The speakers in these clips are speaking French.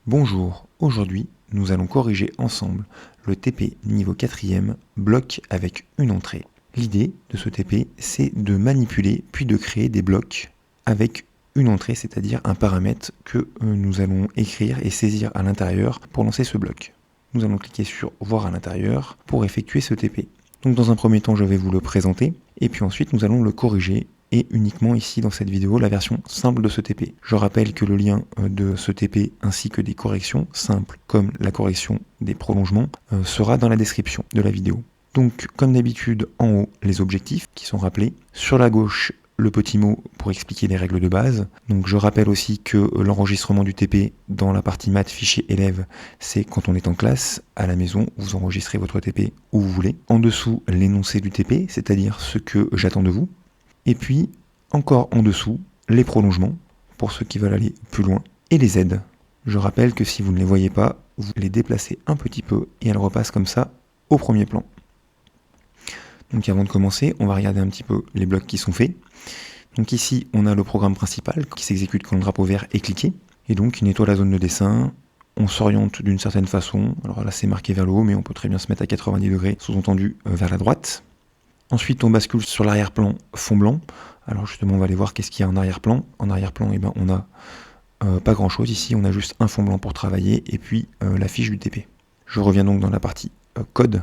Bonjour, aujourd'hui nous allons corriger ensemble le TP niveau 4e bloc avec une entrée. L'idée de ce TP c'est de manipuler puis de créer des blocs avec une entrée, c'est-à-dire un paramètre que nous allons écrire et saisir à l'intérieur pour lancer ce bloc. Nous allons cliquer sur voir à l'intérieur pour effectuer ce TP. Donc dans un premier temps je vais vous le présenter et puis ensuite nous allons le corriger et uniquement ici dans cette vidéo la version simple de ce TP. Je rappelle que le lien de ce TP ainsi que des corrections simples comme la correction des prolongements sera dans la description de la vidéo. Donc comme d'habitude en haut les objectifs qui sont rappelés, sur la gauche le petit mot pour expliquer les règles de base. Donc je rappelle aussi que l'enregistrement du TP dans la partie maths fichier élève, c'est quand on est en classe, à la maison, vous enregistrez votre TP où vous voulez. En dessous l'énoncé du TP, c'est-à-dire ce que j'attends de vous. Et puis, encore en dessous, les prolongements, pour ceux qui veulent aller plus loin, et les aides. Je rappelle que si vous ne les voyez pas, vous les déplacez un petit peu et elles repassent comme ça au premier plan. Donc avant de commencer, on va regarder un petit peu les blocs qui sont faits. Donc ici, on a le programme principal qui s'exécute quand le drapeau vert est cliqué. Et donc, il nettoie la zone de dessin. On s'oriente d'une certaine façon. Alors là, c'est marqué vers le haut, mais on peut très bien se mettre à 90 degrés, sous-entendu vers la droite. Ensuite, on bascule sur l'arrière-plan fond blanc. Alors justement, on va aller voir qu'est-ce qu'il y a en arrière-plan. En arrière-plan, eh ben, on a pas grand-chose ici. On a juste un fond blanc pour travailler et puis la fiche du TP. Je reviens donc dans la partie code.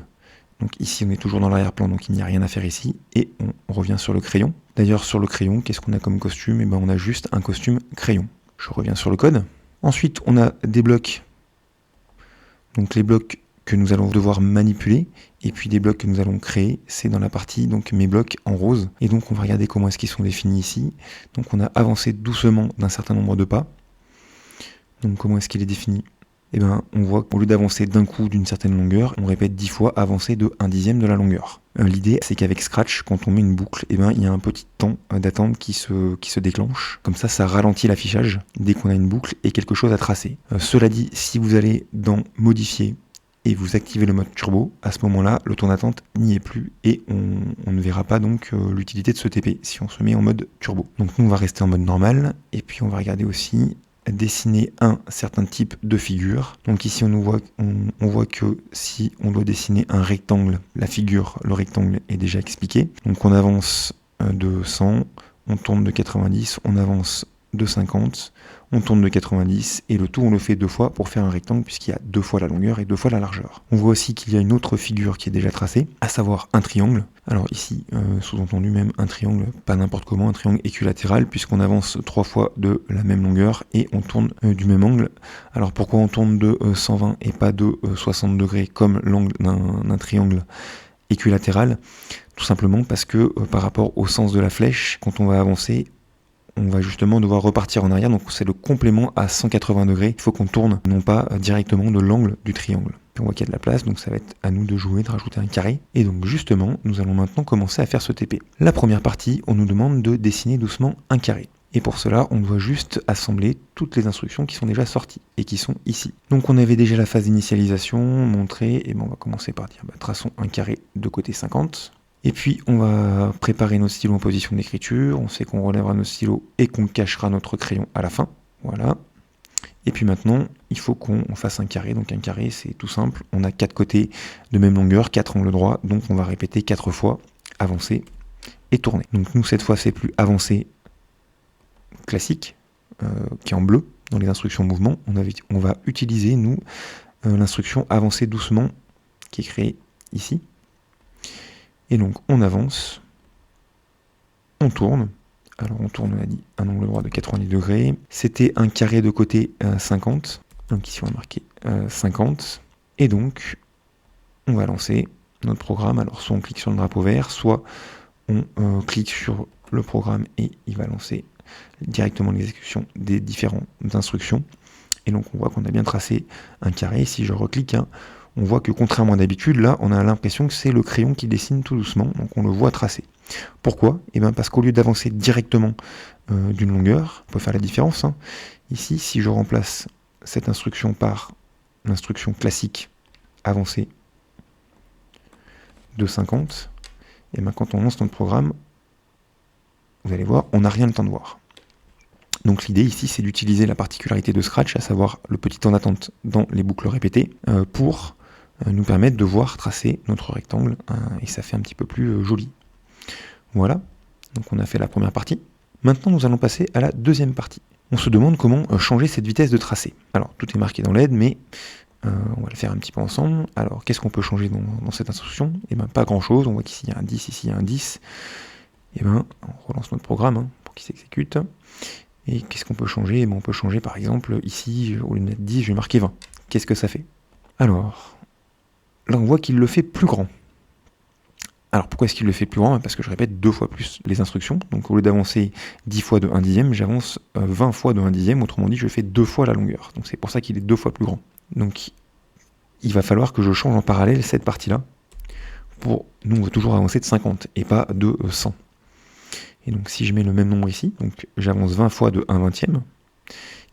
Donc ici, on est toujours dans l'arrière-plan, donc il n'y a rien à faire ici. Et on revient sur le crayon. D'ailleurs, sur le crayon, qu'est-ce qu'on a comme costume? Eh ben, on a juste un costume crayon. Je reviens sur le code. Ensuite, on a des blocs. Donc les blocs que nous allons devoir manipuler, et puis des blocs que nous allons créer, c'est dans la partie donc mes blocs en rose. Et donc on va regarder comment est-ce qu'ils sont définis ici. Donc on a avancé doucement d'un certain nombre de pas. Donc comment est-ce qu'il est défini? Eh bien on voit qu'au lieu d'avancer d'un coup d'une certaine longueur, on répète 10 fois avancer de 1/10 de la longueur. L'idée c'est qu'avec Scratch, quand on met une boucle, eh bien, il y a un petit temps d'attente qui se déclenche. Comme ça ralentit l'affichage dès qu'on a une boucle et quelque chose à tracer. Cela dit, si vous allez dans modifier et vous activez le mode turbo, à ce moment-là, le temps d'attente n'y est plus et on ne verra pas donc l'utilité de ce TP si on se met en mode turbo. Donc nous, on va rester en mode normal et puis on va regarder aussi dessiner un certain type de figure. Donc ici, on voit que si on doit dessiner un rectangle, la figure, le rectangle est déjà expliqué. Donc on avance de 100, on tourne de 90, on avance de 50, on tourne de 90 et le tout on le fait 2 fois pour faire un rectangle puisqu'il y a 2 fois la longueur et 2 fois la largeur. On voit aussi qu'il y a une autre figure qui est déjà tracée, à savoir un triangle. Alors ici, sous-entendu même un triangle, pas n'importe comment, un triangle équilatéral puisqu'on avance 3 fois de la même longueur et on tourne du même angle. Alors pourquoi on tourne de 120 et pas de 60 degrés comme l'angle d'un triangle équilatéral? Tout simplement parce que par rapport au sens de la flèche, quand on va avancer, on va justement devoir repartir en arrière, donc c'est le complément à 180 degrés. Il faut qu'on tourne, non pas directement de l'angle du triangle. Puis on voit qu'il y a de la place, donc ça va être à nous de jouer, de rajouter un carré. Et donc justement, nous allons maintenant commencer à faire ce TP. La première partie, on nous demande de dessiner doucement un carré. Et pour cela, on doit juste assembler toutes les instructions qui sont déjà sorties et qui sont ici. Donc on avait déjà la phase d'initialisation, montrée, et bon, on va commencer par dire, traçons un carré de côté 50. Et puis on va préparer notre stylo en position d'écriture, on sait qu'on relèvera notre stylo et qu'on cachera notre crayon à la fin, voilà. Et puis maintenant, il faut qu'on fasse un carré, donc un carré c'est tout simple, on a 4 côtés de même longueur, 4 angles droits, donc on va répéter 4 fois, avancer et tourner. Donc nous cette fois c'est plus avancer classique, qui est en bleu dans les instructions mouvement, on va utiliser nous l'instruction avancer doucement qui est créée ici. Et donc on avance, on tourne, alors on tourne, on a dit un angle droit de 90 degrés, c'était un carré de côté 50, donc ici on a marqué 50, et donc on va lancer notre programme, alors soit on clique sur le drapeau vert, soit on clique sur le programme et il va lancer directement l'exécution des différentes instructions, et donc on voit qu'on a bien tracé un carré. Si je reclique, on voit que contrairement à d'habitude, là, on a l'impression que c'est le crayon qui dessine tout doucement, donc on le voit tracer. Pourquoi? Eh bien parce qu'au lieu d'avancer directement d'une longueur, on peut faire la différence. Ici, si je remplace cette instruction par l'instruction classique avancer de 50, et bien quand on lance notre programme, vous allez voir, on n'a rien le temps de voir. Donc l'idée ici, c'est d'utiliser la particularité de Scratch, à savoir le petit temps d'attente dans les boucles répétées, pour nous permettre de voir tracer notre rectangle, et ça fait un petit peu plus joli. Voilà, donc on a fait la première partie. Maintenant, nous allons passer à la deuxième partie. On se demande comment changer cette vitesse de tracé. Alors, tout est marqué dans l'aide, mais on va le faire un petit peu ensemble. Alors, qu'est-ce qu'on peut changer dans cette instruction? Eh bien, pas grand-chose. On voit qu'ici, il y a un 10, ici, il y a un 10. Eh bien, on relance notre programme pour qu'il s'exécute. Et qu'est-ce qu'on peut changer? Eh bien, on peut changer, par exemple, ici, au lieu de mettre 10, je vais marquer 20. Qu'est-ce que ça fait? Alors, là, on voit qu'il le fait plus grand. Alors pourquoi est-ce qu'il le fait plus grand? Parce que je répète 2 fois plus les instructions. Donc au lieu d'avancer 10 fois de 1 dixième, j'avance 20 fois de 1 dixième. Autrement dit, je fais 2 fois la longueur. Donc c'est pour ça qu'il est 2 fois plus grand. Donc il va falloir que je change en parallèle cette partie-là. Nous, on veut toujours avancer de 50 et pas de 100. Et donc si je mets le même nombre ici, donc j'avance 20 fois de 1 vingtième,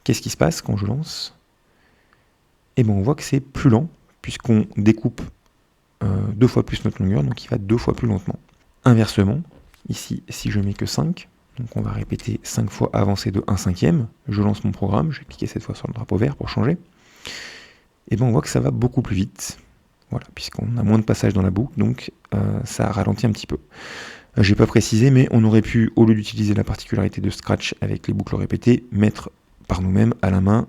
qu'est-ce qui se passe quand je lance? Eh bien on voit que c'est plus lent, puisqu'on découpe 2 fois plus notre longueur, donc il va 2 fois plus lentement. Inversement, ici, si je mets que 5, donc on va répéter 5 fois avancer de 1 cinquième, je lance mon programme, je vais cliquer cette fois sur le drapeau vert pour changer, et bien on voit que ça va beaucoup plus vite, voilà, puisqu'on a moins de passage dans la boucle, donc ça ralentit un petit peu. J'ai pas précisé, mais on aurait pu, au lieu d'utiliser la particularité de Scratch avec les boucles répétées, mettre par nous-mêmes à la main,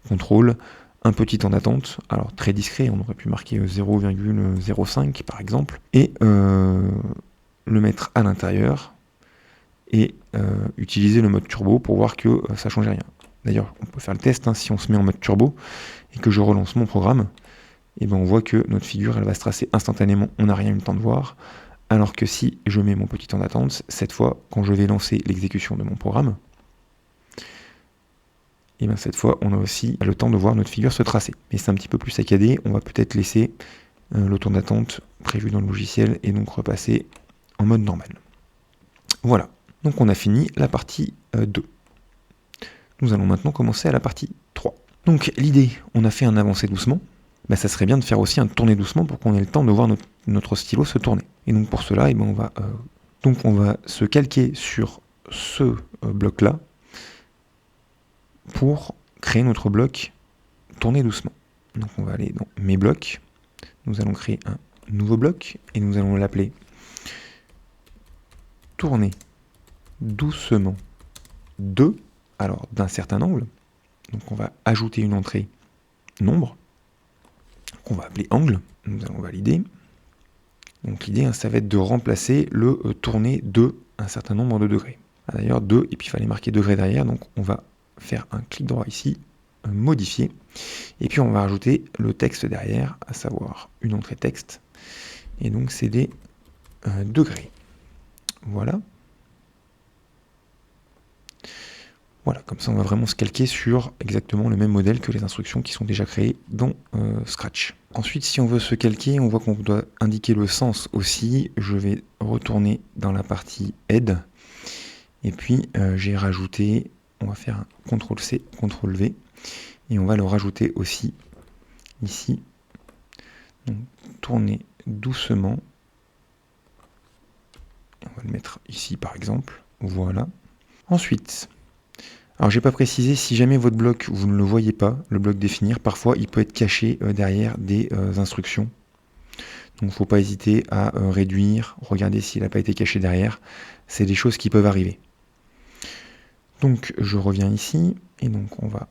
contrôle, un petit temps d'attente, alors très discret, on aurait pu marquer 0,05 par exemple, et le mettre à l'intérieur, et utiliser le mode turbo pour voir que ça ne change rien. D'ailleurs, on peut faire le test, si on se met en mode turbo, et que je relance mon programme, et ben on voit que notre figure elle va se tracer instantanément, on n'a rien eu le temps de voir, alors que si je mets mon petit temps d'attente, cette fois, quand je vais lancer l'exécution de mon programme, et bien cette fois, on a aussi le temps de voir notre figure se tracer. Mais c'est un petit peu plus saccadé, on va peut-être laisser le temps d'attente prévu dans le logiciel et donc repasser en mode normal. Voilà, donc on a fini la partie 2. Nous allons maintenant commencer à la partie 3. Donc l'idée, on a fait un avancer doucement, ça serait bien de faire aussi un tourner doucement pour qu'on ait le temps de voir notre stylo se tourner. Et donc pour cela, on va se calquer sur ce bloc-là, pour créer notre bloc tourner doucement. Donc on va aller dans mes blocs, nous allons créer un nouveau bloc et nous allons l'appeler tourner doucement d'un certain angle. Donc on va ajouter une entrée nombre qu'on va appeler angle, nous allons valider. Donc l'idée ça va être de remplacer le tourner de un certain nombre de degrés. D'ailleurs 2 et puis il fallait marquer degré derrière, donc on va faire un clic droit ici, modifier, et puis on va rajouter le texte derrière, à savoir une entrée texte, et donc c'est des degrés. Voilà. Voilà, comme ça on va vraiment se calquer sur exactement le même modèle que les instructions qui sont déjà créées dans Scratch. Ensuite, si on veut se calquer, on voit qu'on doit indiquer le sens aussi. Je vais retourner dans la partie aide, et puis j'ai rajouté, on va faire un CTRL-C, CTRL-V, et on va le rajouter aussi ici. Donc, tourner doucement. On va le mettre ici par exemple. Voilà. Ensuite, alors j'ai pas précisé, si jamais votre bloc, vous ne le voyez pas, le bloc définir, parfois il peut être caché derrière des instructions. Donc il ne faut pas hésiter à réduire, regarder s'il n'a pas été caché derrière. C'est des choses qui peuvent arriver. Donc je reviens ici, et donc on va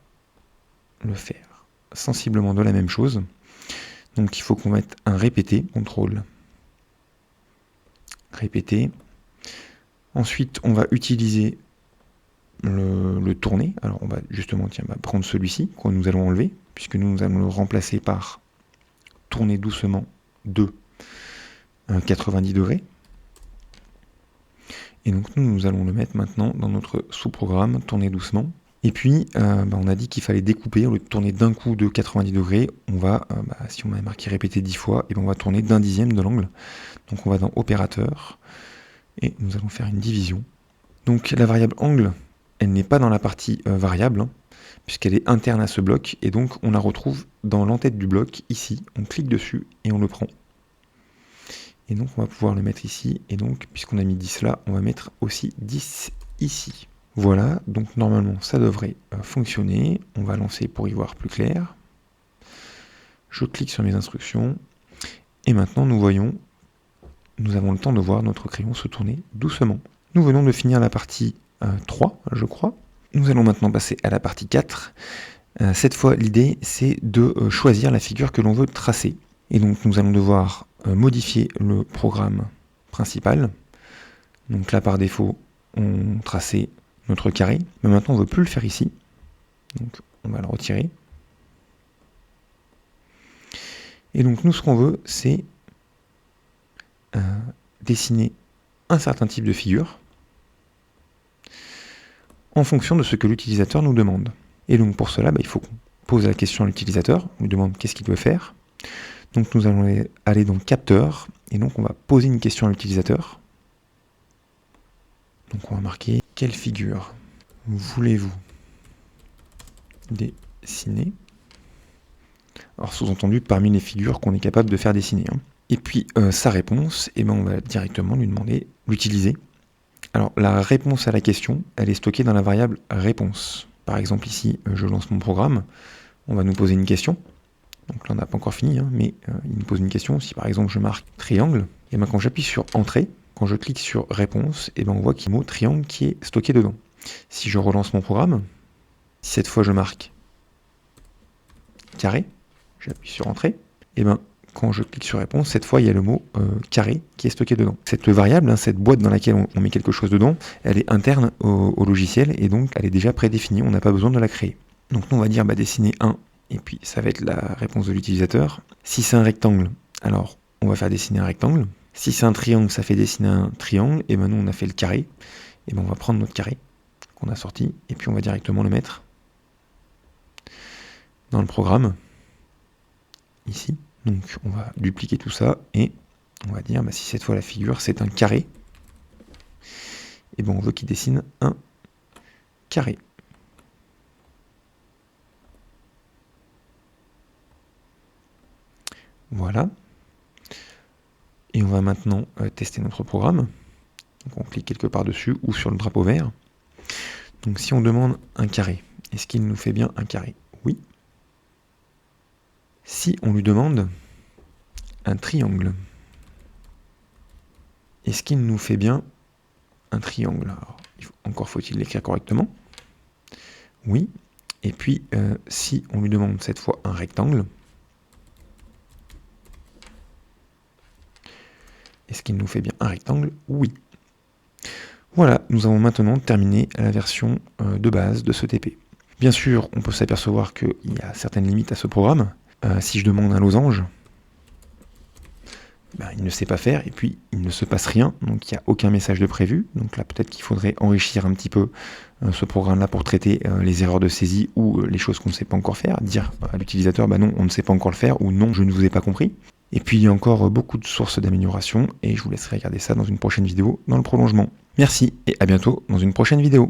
le faire sensiblement de la même chose. Donc il faut qu'on mette un répété, CTRL, répéter. Ensuite on va utiliser le tourner. Alors on va justement prendre celui-ci, que nous allons enlever, puisque nous allons le remplacer par tourner doucement de 90 degrés. Et donc nous allons le mettre maintenant dans notre sous-programme, tourner doucement. Et puis on a dit qu'il fallait découper, au lieu de tourner d'un coup de 90 degrés, on va, si on a marqué répéter 10 fois, et on va tourner d'un dixième de l'angle. Donc on va dans opérateur, et nous allons faire une division. Donc la variable angle, elle n'est pas dans la partie variable, puisqu'elle est interne à ce bloc, et donc on la retrouve dans l'entête du bloc, ici, on clique dessus, et on le prend. Et donc on va pouvoir le mettre ici, et donc puisqu'on a mis 10 là, on va mettre aussi 10 ici. Voilà, donc normalement ça devrait fonctionner. On va lancer pour y voir plus clair. Je clique sur mes instructions. Et maintenant nous voyons, nous avons le temps de voir notre crayon se tourner doucement. Nous venons de finir la partie 3, je crois. Nous allons maintenant passer à la partie 4. Cette fois, l'idée, c'est de choisir la figure que l'on veut tracer. Et donc, nous allons devoir modifier le programme principal. Donc là, par défaut, on traçait notre carré. Mais maintenant, on ne veut plus le faire ici. Donc, on va le retirer. Et donc, nous, ce qu'on veut, c'est dessiner un certain type de figure en fonction de ce que l'utilisateur nous demande. Et donc pour cela, il faut qu'on pose la question à l'utilisateur, on lui demande qu'est-ce qu'il doit faire. Donc nous allons aller dans capteur, et donc on va poser une question à l'utilisateur. Donc on va marquer « Quelle figure voulez-vous dessiner ?» Alors sous-entendu, parmi les figures qu'on est capable de faire dessiner. Et puis sa réponse, on va directement lui demander l'utiliser. Alors la réponse à la question, elle est stockée dans la variable réponse. Par exemple ici, je lance mon programme, on va nous poser une question. Donc là on n'a pas encore fini, mais il nous pose une question. Si par exemple je marque triangle, et quand j'appuie sur entrée, quand je clique sur réponse, on voit qu'il y a le mot triangle qui est stocké dedans. Si je relance mon programme, si cette fois je marque carré, j'appuie sur entrée, quand je clique sur réponse, cette fois il y a le mot carré qui est stocké dedans. Cette variable, cette boîte dans laquelle on met quelque chose dedans, elle est interne au logiciel et donc elle est déjà prédéfinie, on n'a pas besoin de la créer. Donc nous on va dire dessiner un, et puis ça va être la réponse de l'utilisateur. Si c'est un rectangle, alors on va faire dessiner un rectangle. Si c'est un triangle, ça fait dessiner un triangle, et nous on a fait le carré, et on va prendre notre carré qu'on a sorti, et puis on va directement le mettre dans le programme, ici. Donc on va dupliquer tout ça et on va dire si cette fois la figure c'est un carré, et on veut qu'il dessine un carré. Voilà. Et on va maintenant tester notre programme. Donc on clique quelque part dessus ou sur le drapeau vert. Donc si on demande un carré, est-ce qu'il nous fait bien un carré? Oui. Si on lui demande un triangle, est-ce qu'il nous fait bien un triangle? Alors, encore faut-il l'écrire correctement. Oui. Et puis, si on lui demande cette fois un rectangle, est-ce qu'il nous fait bien un rectangle? Oui. Voilà, nous avons maintenant terminé la version de base de ce TP. Bien sûr, on peut s'apercevoir qu'il y a certaines limites à ce programme. Si je demande un losange, il ne sait pas faire, et puis il ne se passe rien, donc il n'y a aucun message de prévu. Donc là, peut-être qu'il faudrait enrichir un petit peu ce programme-là pour traiter les erreurs de saisie ou les choses qu'on ne sait pas encore faire. Dire à l'utilisateur, non, on ne sait pas encore le faire, ou non, je ne vous ai pas compris. Et puis il y a encore beaucoup de sources d'amélioration, et je vous laisserai regarder ça dans une prochaine vidéo dans le prolongement. Merci, et à bientôt dans une prochaine vidéo.